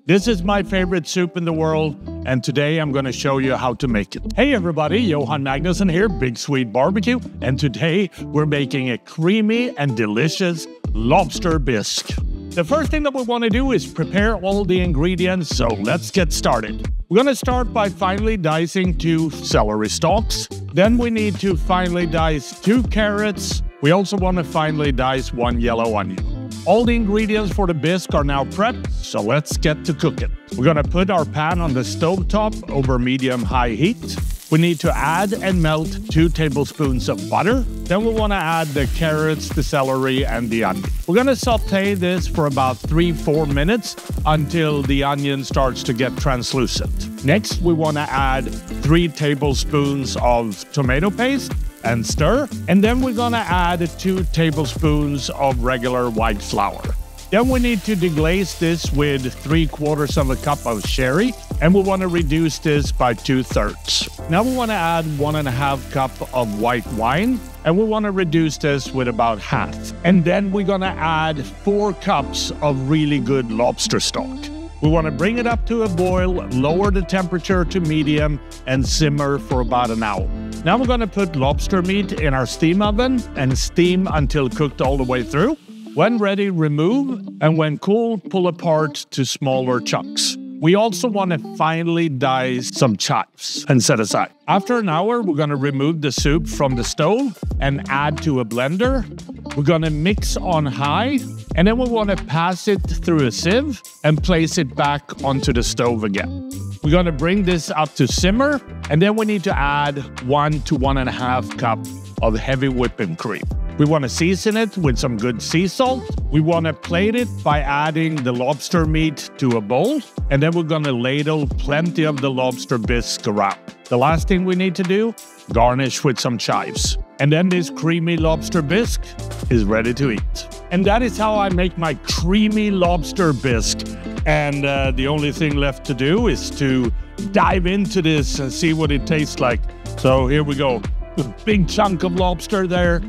This is my favorite soup in the world, and today I'm going to show you how to make it. Hey everybody, Johan Magnusson here, Big Swede Barbecue, and today we're making a creamy and delicious lobster bisque. The first thing that we want to do is prepare all the ingredients, so let's get started. We're going to start by finely dicing 2 celery stalks. Then we need to finely dice 2 carrots. We also want to finely dice 1 yellow onion. All the ingredients for the bisque are now prepped, so let's get to cooking. We're going to put our pan on the stovetop over medium-high heat. We need to add and melt 2 tablespoons of butter. Then we want to add the carrots, the celery, and the onion. We're going to saute this for about 3-4 minutes until the onion starts to get translucent. Next, we want to add 3 tablespoons of tomato paste and stir. And then we're going to add 2 tablespoons of regular white flour. Then we need to deglaze this with 3/4 of a cup of sherry, and we want to reduce this by 2/3. Now we want to add 1.5 cup of white wine, and we want to reduce this with about half. And then we're going to add 4 cups of really good lobster stock. We want to bring it up to a boil, lower the temperature to medium, and simmer for about an hour. Now we're going to put lobster meat in our steam oven and steam until cooked all the way through. When ready, remove, and when cool, pull apart to smaller chunks. We also want to finely dice some chives and set aside. After an hour, we're going to remove the soup from the stove and add to a blender. We're going to mix on high, and then we want to pass it through a sieve and place it back onto the stove again. We're going to bring this up to simmer, and then we need to add 1 to 1.5 cup of heavy whipping cream. We want to season it with some good sea salt. We want to plate it by adding the lobster meat to a bowl, and then we're going to ladle plenty of the lobster bisque around. The last thing we need to do, garnish with some chives. And then this creamy lobster bisque is ready to eat. And that is how I make my creamy lobster bisque. And the only thing left to do is to dive into this and see what it tastes like. So here we go. A big chunk of lobster there.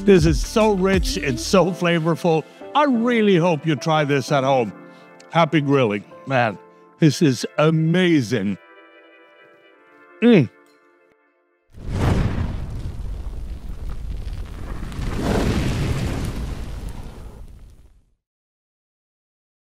This is so rich, it's so flavorful. I really hope you try this at home. Happy grilling. Man, this is amazing.